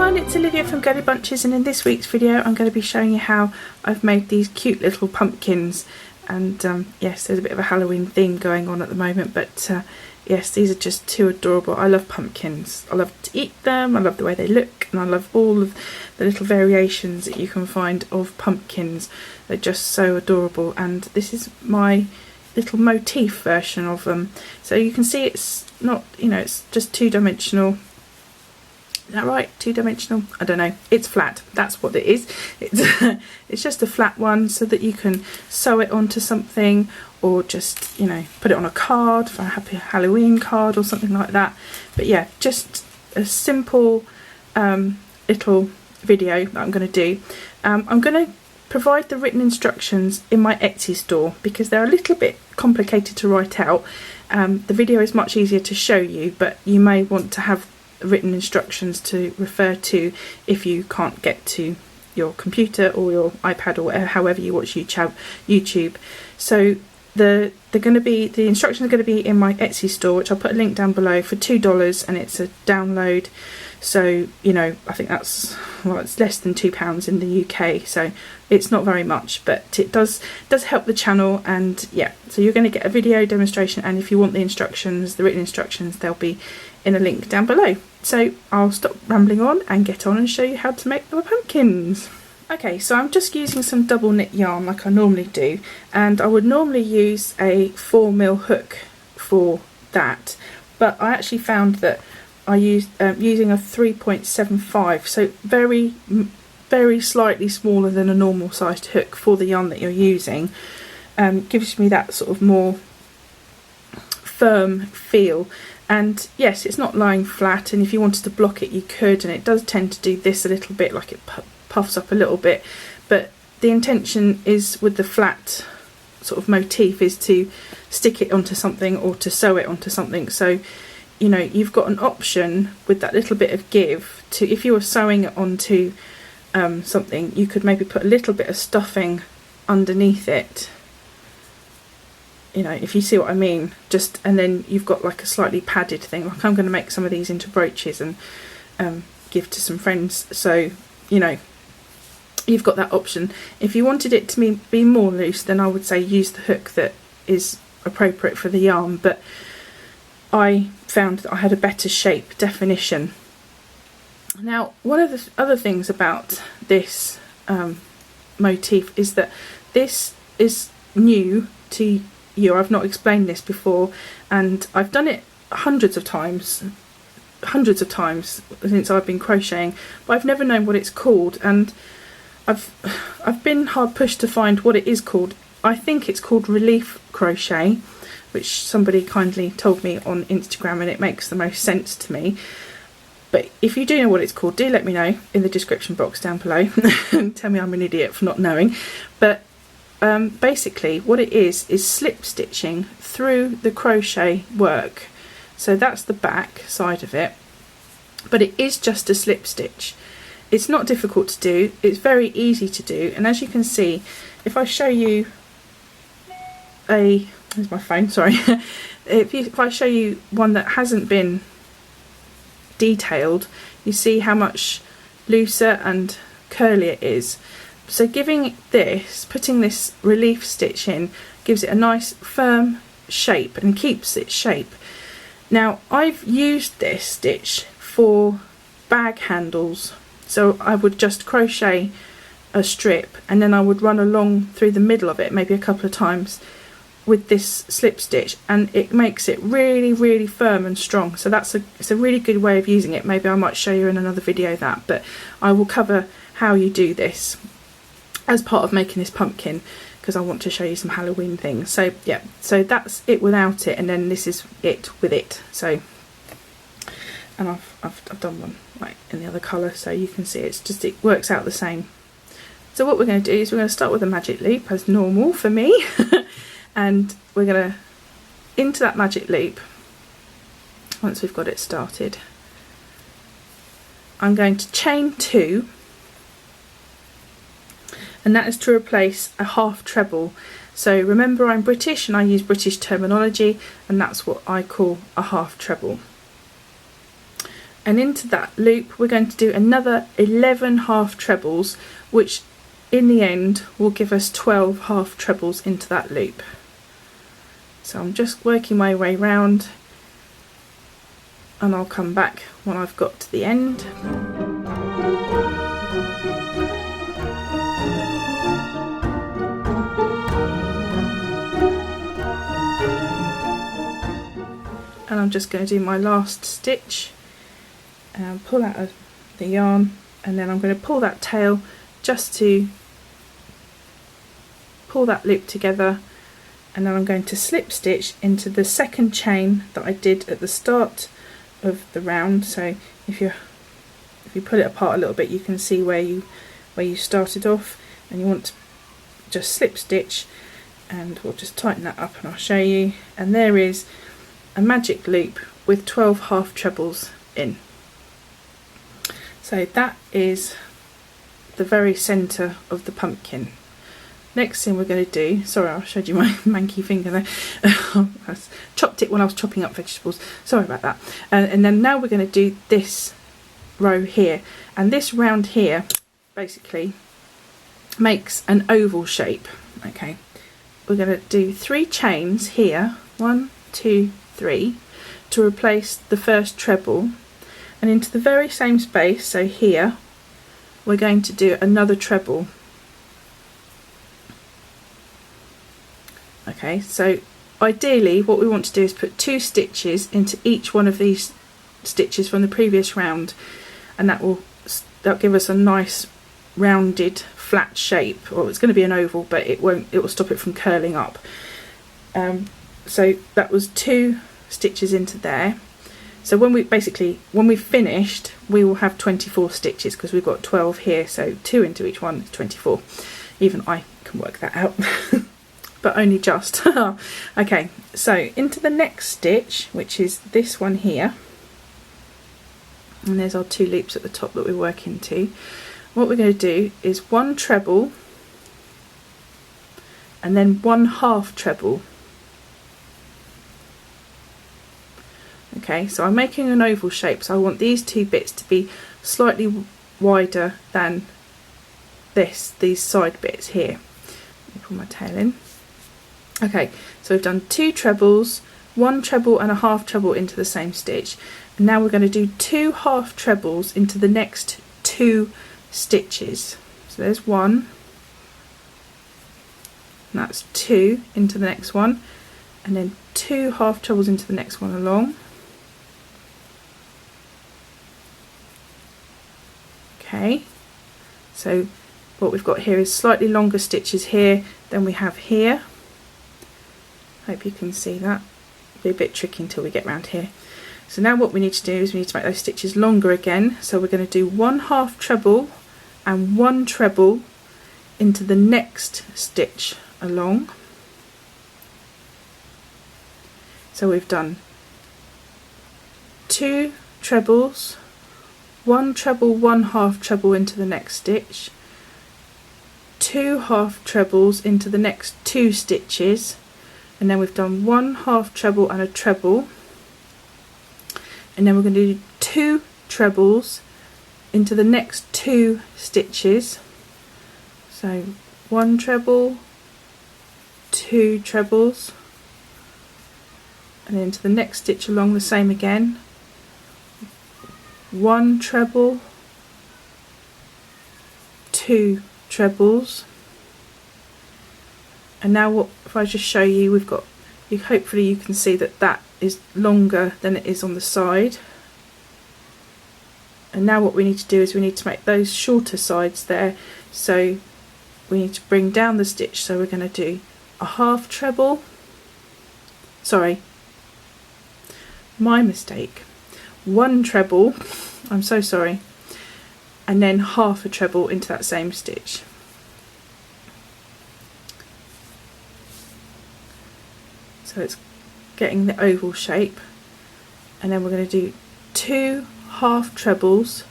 everyone, it's Olivia from Girlybunches, and in this week's video I'm going to be showing you how I've made these cute little pumpkins. And yes, there's a bit of a Halloween theme going on at the moment, but yes, these are just too adorable. I love pumpkins. I love to eat them, I love the way they look, and I love all of the little variations that you can find of pumpkins. They're just so adorable, and this is my little motif version of them. So you can see it's not, you know, it's just two-dimensional. Is that right? Two-dimensional? I don't know. It's flat. That's what it is. It's just a flat one so that you can sew it onto something, or just, you know, put it on a card for a happy Halloween card or something like that. But yeah, just a simple little video that I'm going to do. I'm going to provide the written instructions in my Etsy store because they're a little bit complicated to write out. The video is much easier to show you, but you may want to have written instructions to refer to if you can't get to your computer or your iPad or whatever, however you watch YouTube. So the instructions are going to be in my Etsy store, which I'll put a link down below, for $2, and it's a download. So, you know, I think that's, well, it's less than £2 in the UK, so it's not very much, but it does help the channel. And yeah, so you're going to get a video demonstration, and if you want the instructions, the written instructions, they'll be in a link down below. So I'll stop rambling on and get on and show you how to make the pumpkins. Okay, so I'm just using some double knit yarn like I normally do, and I would normally use a 4mm hook for that, but I actually found that I used using a 3.75, so very slightly smaller than a normal sized hook for the yarn that you're using, gives me that sort of more firm feel. And yes, it's not lying flat, and if you wanted to block it you could, and it does tend to do this a little bit, like it puffs up a little bit, but the intention is with the flat sort of motif is to stick it onto something or to sew it onto something. So, you know, you've got an option with that little bit of give to, if you were sewing it onto something, you could maybe put a little bit of stuffing underneath it, you know, if you see what I mean, just, and then you've got like a slightly padded thing. Like I'm going to make some of these into brooches and give to some friends, so you know, you've got that option. If you wanted it to be more loose, then I would say use the hook that is appropriate for the yarn, but I found that I had a better shape definition. Now, one of the other things about this motif is that this is new to you. I've not explained this before, and I've done it hundreds of times since I've been crocheting, but I've never known what it's called, and I've been hard pushed to find what it is called. I think it's called relief crochet, which somebody kindly told me on Instagram, and it makes the most sense to me. But if you do know what it's called, do let me know in the description box down below. Tell me I'm an idiot for not knowing. But basically what it is slip stitching through the crochet work. So that's the back side of it, but it is just a slip stitch. It's not difficult to do, it's very easy to do, and as you can see, if I show you there's my phone, sorry. If I show you one that hasn't been detailed, you see how much looser and curly it is. So putting this relief stitch in gives it a nice firm shape and keeps its shape. Now I've used this stitch for bag handles, so I would just crochet a strip and then I would run along through the middle of it maybe a couple of times with this slip stitch, and it makes it really firm and strong. So it's a really good way of using it. Maybe I might show you in another video that, but I will cover how you do this as part of making this pumpkin, because I want to show you some Halloween things. So yeah, so that's it without it, and then this is it with it. So, and I've done one like in the other colour, so you can see it works out the same. So what we're going to do is we're going to start with a magic loop as normal for me, and we're going to into that magic loop. Once we've got it started, I'm going to chain 2. And that is to replace a half treble. So remember, I'm British and I use British terminology, and that's what I call a half treble. and into that loop we're going to do another 11 half trebles, which in the end will give us 12 half trebles into that loop. So I'm just working my way round, and I'll come back when I've got to the end. And I'm just going to do my last stitch and pull out of the yarn, and then I'm going to pull that tail just to pull that loop together, and then I'm going to slip stitch into the second chain that I did at the start of the round. So if you pull it apart a little bit, you can see where you started off, and you want to just slip stitch, and we'll just tighten that up and I'll show you. And there is a magic loop with 12 half trebles in. So that is the very centre of the pumpkin. Next thing we're going to do, sorry I showed you my manky finger there, I chopped it when I was chopping up vegetables, sorry about that. And then now we're going to do this row here, and this round here basically makes an oval shape. Okay, we're going to do 3 chains here, 1, 2, 3, to replace the first treble, and into the very same space, so here, we're going to do another treble. Okay, so ideally what we want to do is put 2 stitches into each one of these stitches from the previous round, and that'll give us a nice rounded flat shape, or it's going to be an oval, but it will stop it from curling up. So that was 2 stitches into there. So when we finished, we will have 24 stitches, because we've got 12 here, so 2 into each one is 24. Even I can work that out. But only just. Okay, so into the next stitch, which is this one here, and there's our 2 loops at the top that we work into. What we're going to do is 1 treble and then 1 half treble. Okay, so I'm making an oval shape, so I want these 2 bits to be slightly wider than these side bits here. Let me pull my tail in. Okay, so we've done 2 trebles, 1 treble and a half treble into the same stitch, and now we're going to do 2 half trebles into the next 2 stitches. So there's 1, and that's 2 into the next one, and then 2 half trebles into the next one along. Okay, so what we've got here is slightly longer stitches here than we have here. Hope you can see that. It'll be a bit tricky until we get round here. So now what we need to do is we need to make those stitches longer again. So we're going to do 1 half treble and 1 treble into the next stitch along. So we've done 2 trebles, 1 treble, 1 half treble into the next stitch, 2 half trebles into the next 2 stitches, and then we've done 1 half treble and a treble, and then we're going to do 2 trebles into the next 2 stitches. So 1 treble, 2 trebles, and then into the next stitch along the same again, 1 treble, 2 trebles. And now what if I just show you, we've got, hopefully you can see that that is longer than it is on the side. And now what we need to do is we need to make those shorter sides there, so we need to bring down the stitch. So we're going to do a half treble, sorry, my mistake, 1 treble, I'm so sorry, and then half a treble into that same stitch. So it's getting the oval shape, and then we're going to do 2 half trebles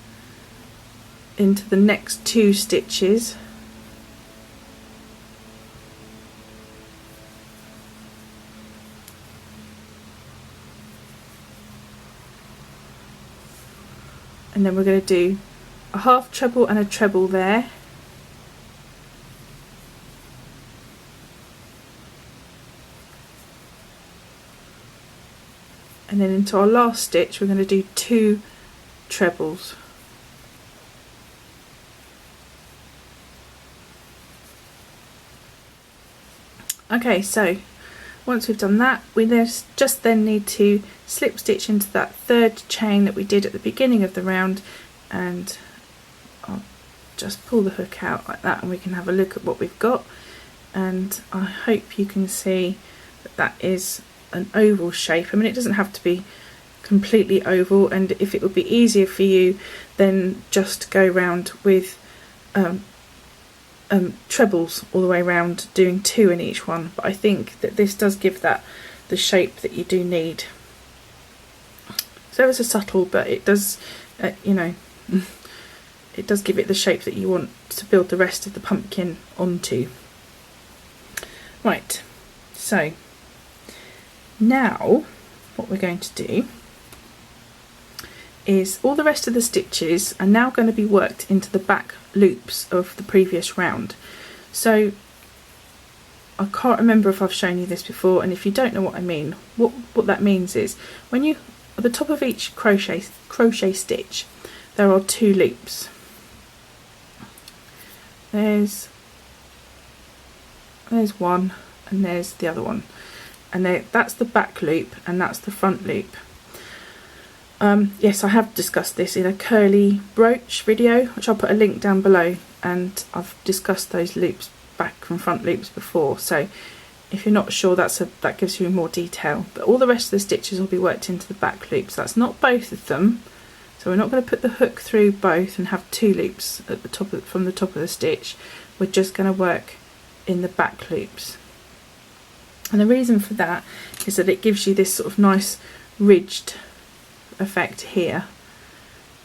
into the next 2 stitches, and then we're going to do a half treble and a treble there, and then into our last stitch we're going to do 2 trebles. Okay, so once we've done that, we just then need to slip stitch into that 3rd chain that we did at the beginning of the round, and I'll just pull the hook out like that and we can have a look at what we've got. And I hope you can see that that is an oval shape. I mean, it doesn't have to be completely oval, and if it would be easier for you, then just go round with trebles all the way around, doing 2 in each one, but I think that this does give that the shape that you do need. So it's a subtle, but it does you know, it does give it the shape that you want to build the rest of the pumpkin onto. Right, so now what we're going to do is all the rest of the stitches are now going to be worked into the back loops of the previous round. So I can't remember if I've shown you this before, and if you don't know what I mean, what that means is when you, at the top of each crochet stitch, there are 2 loops. There's one, and there's the other one, and that's the back loop and that's the front loop. Yes, I have discussed this in a curly brooch video, which I'll put a link down below, and I've discussed those loops, back and front loops, before, so if you're not sure, that gives you more detail. But all the rest of the stitches will be worked into the back loops. That's not both of them, so we're not going to put the hook through both and have 2 loops at the top from the top of the stitch. We're just going to work in the back loops, and the reason for that is that it gives you this sort of nice ridged effect here,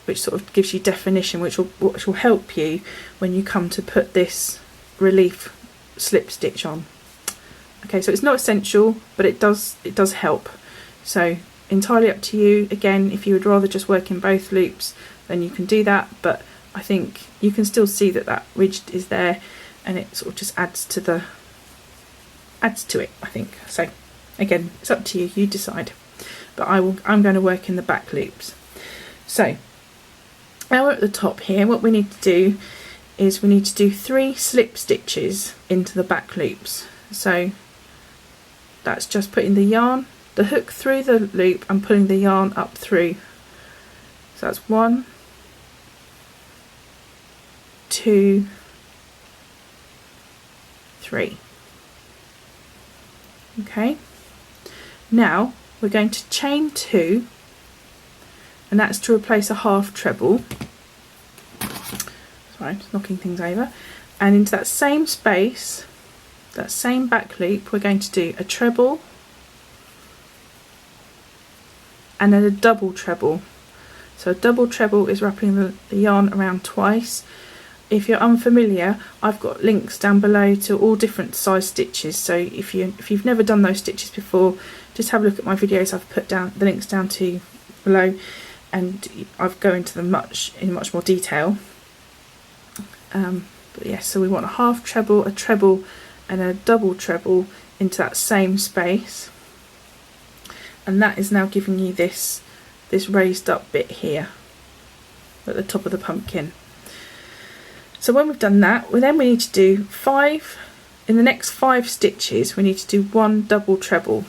which sort of gives you definition, which will help you when you come to put this relief slip stitch on. Okay, so it's not essential, but it does help. So entirely up to you. Again, if you would rather just work in both loops, then you can do that, but I think you can still see that that ridge is there, and it sort of just adds to it, I think. So again, it's up to you, you decide. But I'm going to work in the back loops. So now we're at the top here. What we need to do is we need to do 3 slip stitches into the back loops. So that's just putting the hook through the loop and pulling the yarn up through. So that's 1, 2, 3. Okay, now we're going to chain 2, and that's to replace a half treble. Sorry, just knocking things over. And into that same space, that same back loop, we're going to do a treble and then a double treble. So a double treble is wrapping the yarn around twice. If you're unfamiliar, I've got links down below to all different size stitches, so if you've never done those stitches before, just have a look at my videos. I've put down the links down to below, and I've go into them in much more detail. But yes, so we want a half treble, a treble and a double treble into that same space, and that is now giving you this raised up bit here at the top of the pumpkin. So when we've done that, we need to do 5, in the next 5 stitches we need to do 1 double treble.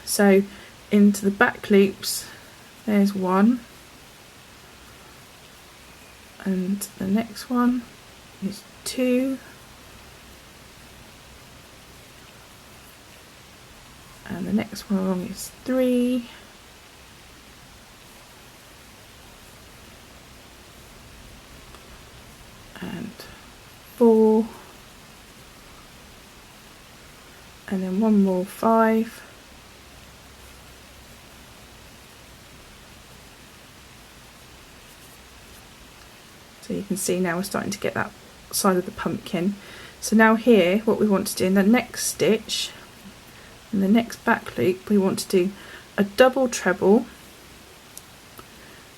So into the back loops, there's 1, and the next one is 2, and the next one along is 3, and 4, and then one more 5, so you can see now we're starting to get that side of the pumpkin. So now here what we want to do in the next stitch, in the next back loop, we want to do a double treble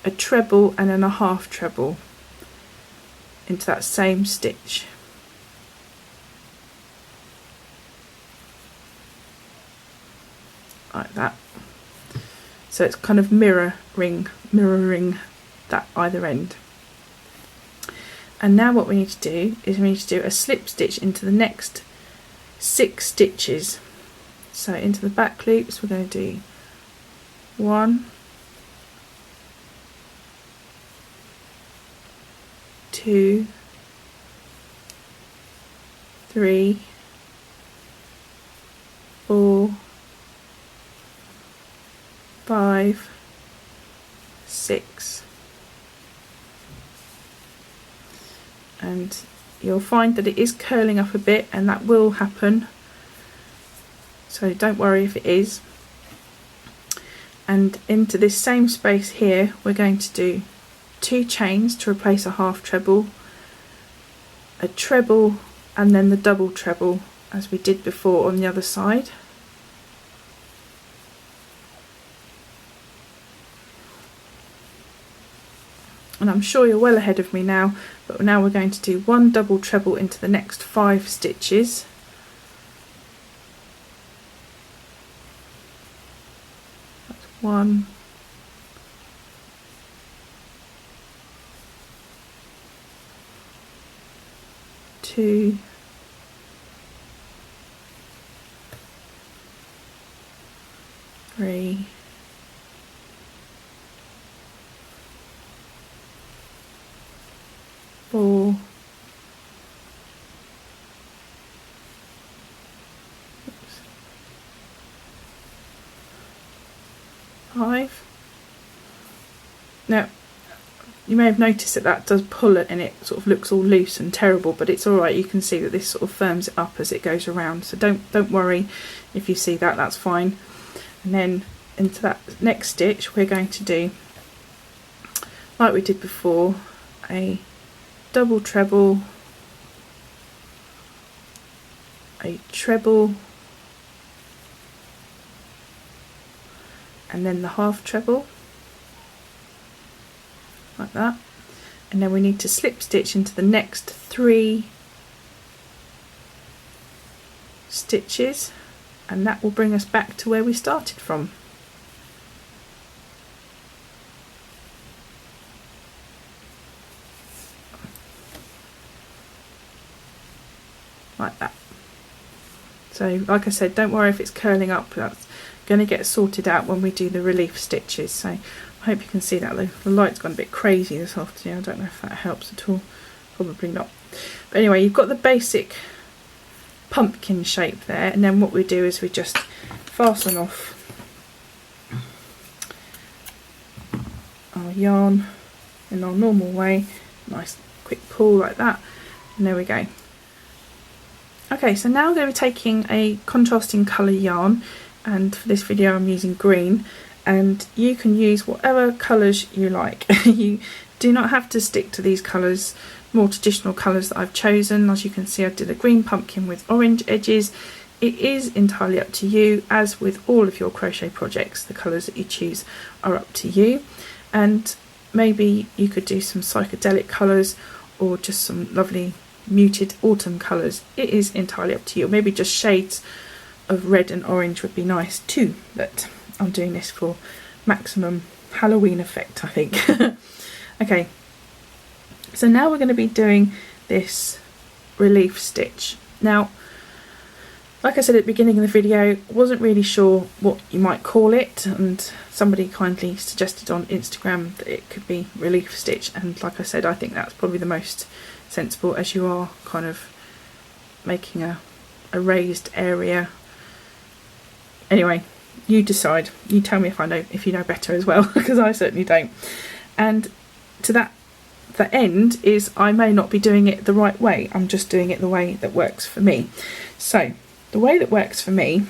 a treble and then a half treble into that same stitch. Like that. So it's kind of mirroring that either end. And now what we need to do is we need to do a slip stitch into the next 6 stitches. So into the back loops we're going to do 1, 2, 3, 4, 5, 6, and you'll find that it is curling up a bit, and that will happen, so don't worry if it is. And into this same space here we're going to do 2 chains to replace a half treble, a treble, and then the double treble as we did before on the other side. And I'm sure you're well ahead of me now, but now we're going to do 1 double treble into the next 5 stitches. That's 1, 2, 3, 4, 5. Now you may have noticed that that does pull it and it sort of looks all loose and terrible, but it's alright. You can see that this sort of firms it up as it goes around, so don't worry if you see that, that's fine. And then into that next stitch we're going to do, like we did before, a double treble, a treble, and then the half treble, like that. And then we need to slip stitch into the next 3 stitches, and that will bring us back to where we started from. Like that. So like I said, don't worry if it's curling up, that's going to get sorted out when we do the relief stitches. So I hope you can see that. The light's gone a bit crazy this afternoon, I don't know if that helps at all, probably not. But anyway, you've got the basic pumpkin shape there, and then what we do is we just fasten off our yarn in our normal way, nice quick pull like that, and there we go. Okay, so now I'm going to be taking a contrasting colour yarn, and for this video I'm using green, and you can use whatever colours you like. You do not have to stick to these colours, more traditional colours that I've chosen. As you can see, I did a green pumpkin with orange edges. It is entirely up to you, as with all of your crochet projects, the colours that you choose are up to you. And maybe you could do some psychedelic colours or just some lovely muted autumn colours. It is entirely up to you. Maybe just shades of red and orange would be nice too, but I'm doing this for maximum Halloween effect, I think. Okay, so now we're going to be doing this relief stitch. Now, like I said at the beginning of the video, wasn't really sure what you might call it, and somebody kindly suggested on Instagram that it could be relief stitch, and like I said, I think that's probably the most sensible, as you are kind of making a raised area. Anyway, you decide, you tell me if you know better as well, because I certainly don't. And to that, the end is I may not be doing it the right way, I'm just doing it the way that works for me. So the way that works for me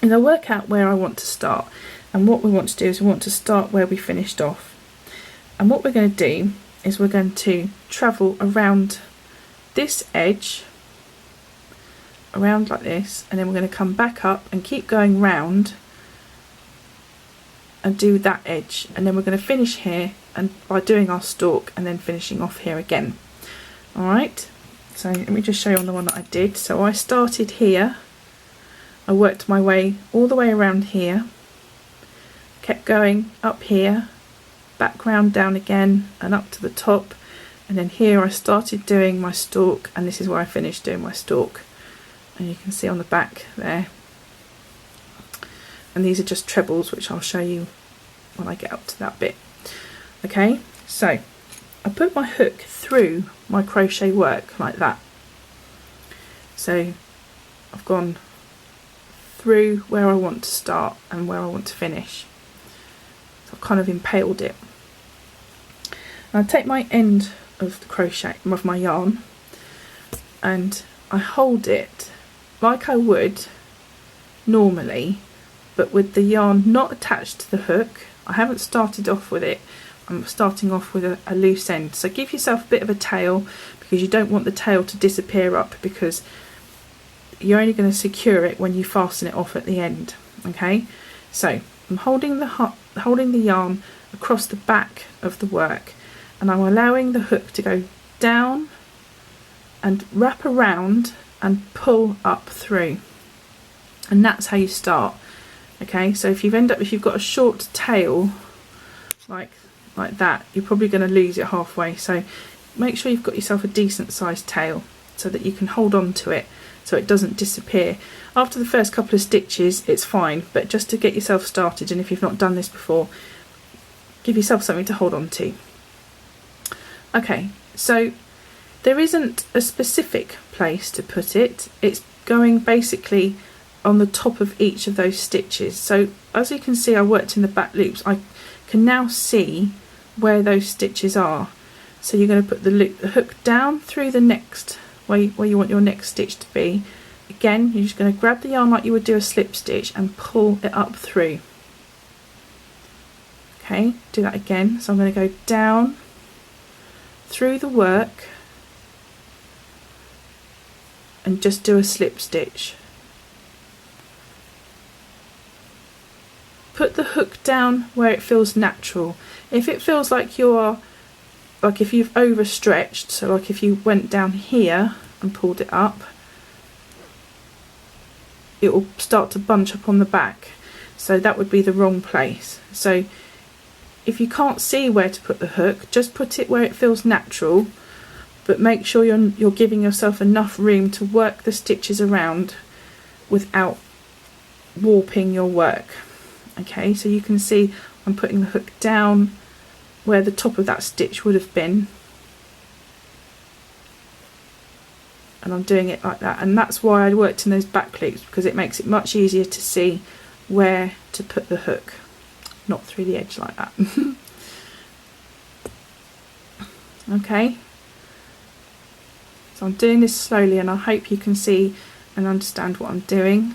is I work out where I want to start, and what we want to do is we want to start where we finished off. And what we're going to do is we're going to travel around this edge, around like this, and then we're going to come back up and keep going round and do that edge, and then we're going to finish here and by doing our stalk and then finishing off here again. Alright, so let me just show you on the one that I did. So I started here, I worked my way all the way around here, kept going up here, back round down again and up to the top, and then here I started doing my stalk, and this is where I finished doing my stalk, and you can see on the back there. And these are just trebles, which I'll show you when I get up to that bit. Okay, so I put my hook through my crochet work like that. So I've gone through where I want to start and where I want to finish. So I've kind of impaled it. And I take my end of the crochet, of my yarn, and I hold it like I would normally, but with the yarn not attached to the hook. I haven't started off with it, I'm starting off with a loose end. So give yourself a bit of a tail, because you don't want the tail to disappear up, because you're only going to secure it when you fasten it off at the end. Okay, so I'm holding the yarn across the back of the work, and I'm allowing the hook to go down and wrap around and pull up through, and that's how you start. Okay, so if you've got a short tail like that, you're probably going to lose it halfway. So make sure you've got yourself a decent sized tail so that you can hold on to it so it doesn't disappear. After the first couple of stitches it's fine, but just to get yourself started, and if you've not done this before, give yourself something to hold on to. Okay, so there isn't a specific place to put it, it's going basically on the top of each of those stitches. So as you can see, I worked in the back loops. I can now see where those stitches are. So you're going to put the hook down through the next where you want your next stitch to be. Again, you're just going to grab the yarn like you would do a slip stitch and pull it up through. Okay, do that again. So I'm going to go down through the work and just do a slip stitch. Put the hook down where it feels natural. If it feels like if you've overstretched, so like if you went down here and pulled it up, it will start to bunch up on the back, so that would be the wrong place. So if you can't see where to put the hook, just put it where it feels natural, but make sure you're giving yourself enough room to work the stitches around without warping your work. Okay, so you can see I'm putting the hook down where the top of that stitch would have been, and I'm doing it like that, and that's why I worked in those back loops, because it makes it much easier to see where to put the hook, not through the edge like that. Okay, so I'm doing this slowly, and I hope you can see and understand what I'm doing.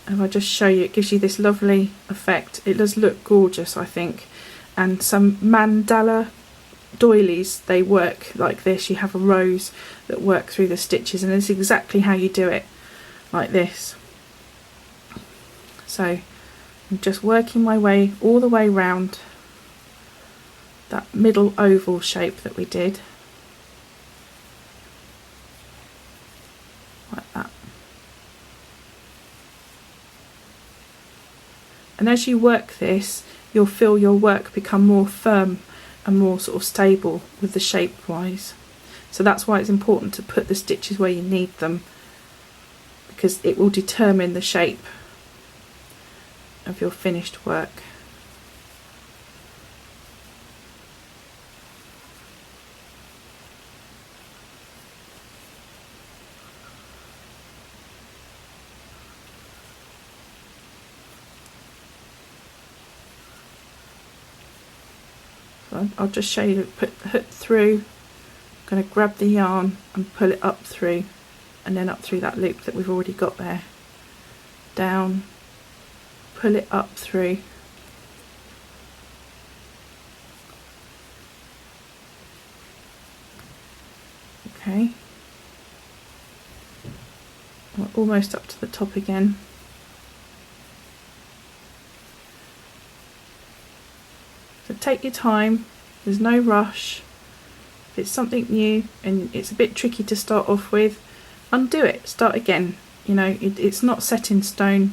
And if I just show you, it gives you this lovely effect. It does look gorgeous, I think. And some mandala doilies, they work like this. You have a rows that work through the stitches, and it's exactly how you do it, like this. So I'm just working my way all the way round that middle oval shape that we did, like that. And as you work this, you'll feel your work become more firm and more sort of stable with the shape wise. So that's why it's important to put the stitches where you need them, because it will determine the shape of your finished work. So I'll just show you, put the hook through, I'm going to grab the yarn and pull it up through, and then up through that loop that we've already got there, down, pull it up through, okay, we're almost up to the top again. take your time, there's no rush. If it's something new and it's a bit tricky to start off with, undo it, start again. You know, it's not set in stone.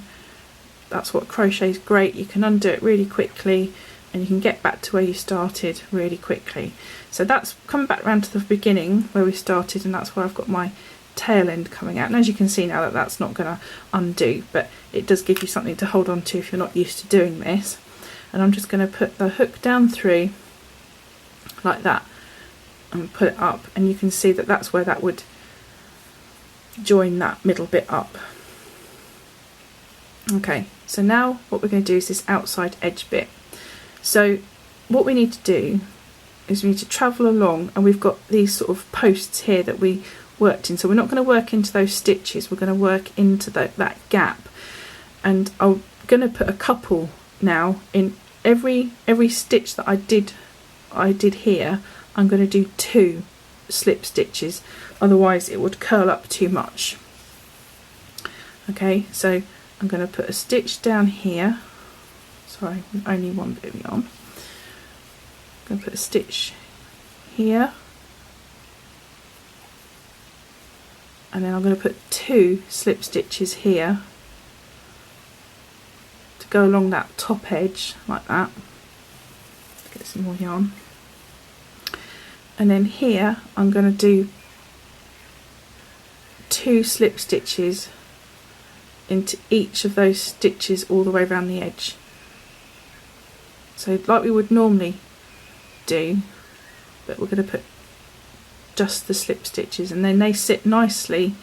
That's what crochet is great. You can undo it really quickly and you can get back to where you started really quickly. So that's coming back around to the beginning where we started, and that's where I've got my tail end coming out. And as you can see now that that's not going to undo, but it does give you something to hold on to if you're not used to doing this. And I'm just going to put the hook down through like that and put it up, and you can see that that's where that would join that middle bit up. Okay, so now what we're going to do is this outside edge bit. So what we need to do is we need to travel along, and we've got these sort of posts here that we worked in, so we're not going to work into those stitches, we're going to work into that gap. And I'm going to put a couple now in every stitch that I did here. I'm going to do 2 slip stitches, otherwise it would curl up too much. Okay, so I'm going to put a stitch down here. Sorry, only one bit of yarn. I'm going to put a stitch here, and then I'm going to put 2 slip stitches here to go along that top edge like that. Let's get some more yarn. And then here I'm going to do 2 slip stitches into each of those stitches all the way around the edge. So like we would normally do, but we're going to put just the slip stitches, and then they sit nicely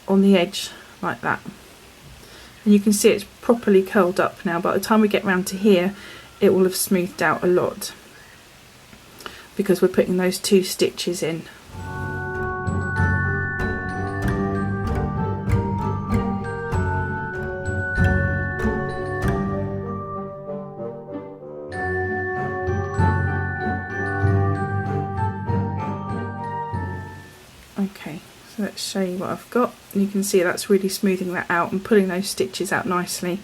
on the edge like that. And you can see it's properly curled up now. By the time we get round to here, it will have smoothed out a lot, because we're putting those 2 stitches in. Okay, so let's show you what I've got. And you can see that's really smoothing that out and pulling those stitches out nicely,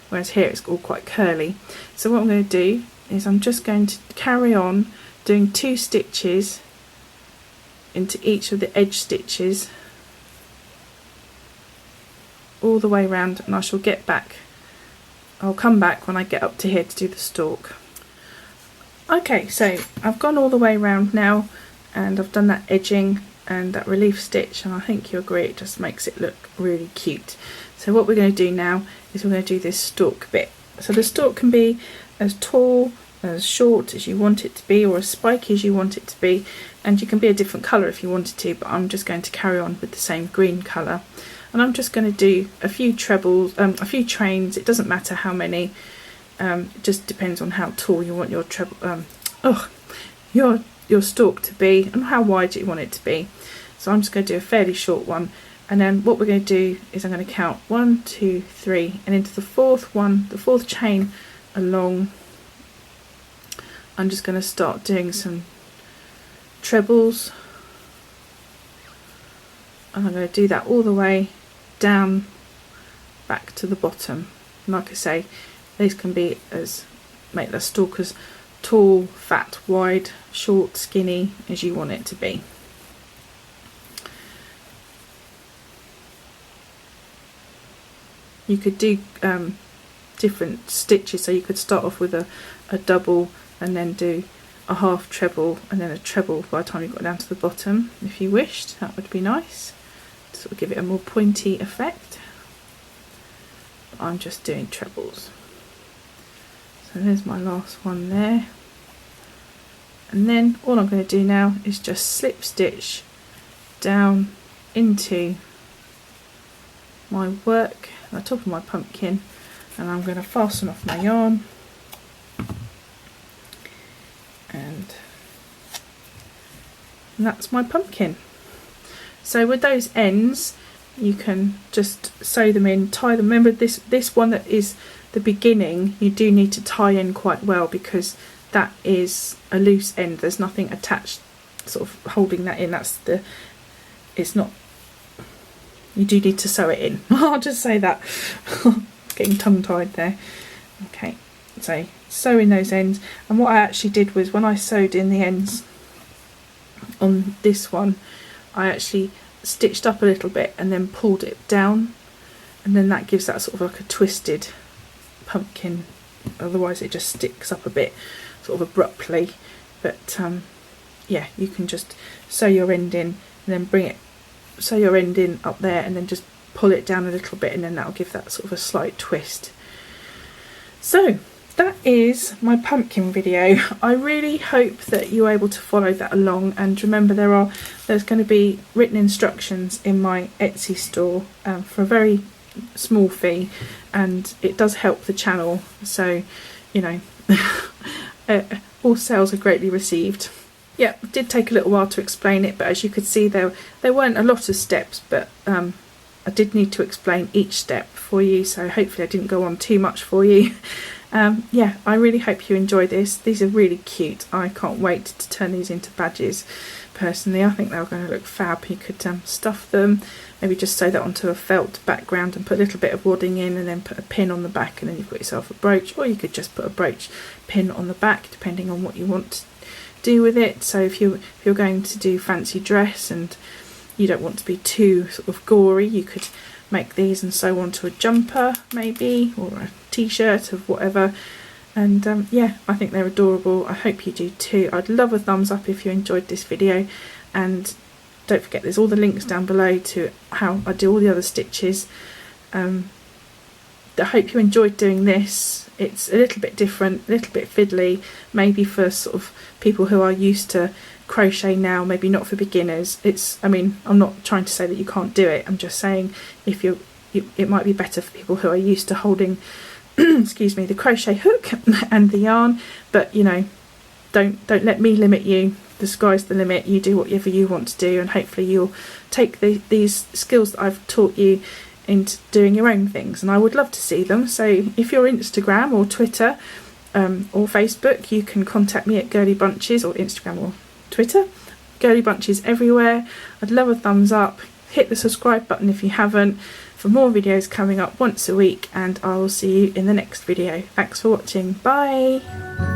whereas here it's all quite curly. So what I'm going to do is I'm just going to carry on doing 2 stitches into each of the edge stitches all the way around, and I shall get back. I'll come back when I get up to here to do the stalk. Okay, so I've gone all the way around now, and I've done that edging and that relief stitch, and I think you'll agree it just makes it look really cute. So what we're going to do now is we're going to do this stalk bit. So the stalk can be as tall, as short as you want it to be, or as spiky as you want it to be, and you can be a different colour if you wanted to, but I'm just going to carry on with the same green colour. And I'm just going to do a few trebles, a few trains. It doesn't matter how many, it just depends on how tall you want your treble, your stalk to be, and how wide you want it to be. So I'm just going to do a fairly short one, and then what we're going to do is I'm going to count 1, 2, 3, and into the fourth chain along, I'm just going to start doing some trebles, and I'm going to do that all the way down back to the bottom. And like I say, these can be make the stalk as tall, fat, wide, short, skinny as you want it to be. You could do different stitches, so you could start off with a double and then do a half treble and then a treble by the time you got down to the bottom if you wished. That would be nice to sort of give it a more pointy effect. But I'm just doing trebles. So there's my last one there, and then all I'm going to do now is just slip stitch down into my work at the top of my pumpkin, and I'm going to fasten off my yarn, and that's my pumpkin. So with those ends you can just sew them in, tie them. Remember this one that is the beginning, you do need to tie in quite well, because that is a loose end, there's nothing attached sort of holding that in. It's not, you do need to sew it in. I'll just say that. Getting tongue tied there. Okay, so sew in those ends. And what I actually did was, when I sewed in the ends on this one, I actually stitched up a little bit and then pulled it down, and then that gives that sort of like a twisted pumpkin. Otherwise it just sticks up a bit sort of abruptly. But yeah, you can just sew your end in and then sew your end in up there and then just pull it down a little bit, and then that'll give that sort of a slight twist. So that is my pumpkin video. I really hope that you're able to follow that along, and remember there's going to be written instructions in my Etsy store for a very small fee, and it does help the channel, so you know all sales are greatly received. Yeah, it did take a little while to explain it, but as you could see there weren't a lot of steps, but I did need to explain each step for you, so hopefully I didn't go on too much for you. Yeah, I really hope you enjoy this. These are really cute. I can't wait to turn these into badges. Personally, I think they're going to look fab. You could stuff them, maybe just sew that onto a felt background and put a little bit of wadding in, and then put a pin on the back, and then you've got yourself a brooch. Or you could just put a brooch pin on the back, depending on what you want to do with it. So if you're going to do fancy dress and you don't want to be too sort of gory, you could make these and sew onto a jumper maybe, or a t-shirt of whatever. And yeah, I think they're adorable. I hope you do too. I'd love a thumbs up if you enjoyed this video, and don't forget there's all the links down below to how I do all the other stitches. I hope you enjoyed doing this. It's a little bit different, a little bit fiddly, maybe for sort of people who are used to crochet now, maybe not for beginners. I mean, I'm not trying to say that you can't do it. I'm just saying if it might be better for people who are used to holding excuse me, the crochet hook and the yarn. But you know, don't let me limit you. The sky's the limit. You do whatever you want to do, and hopefully you'll take these skills that I've taught you into doing your own things. And I would love to see them. So if you're Instagram or Twitter or Facebook, you can contact me at Girlybunches, or Instagram or Twitter. Girlybunches everywhere. I'd love a thumbs up. Hit the subscribe button if you haven't, for more videos coming up once a week, and I will see you in the next video. Thanks for watching. Bye.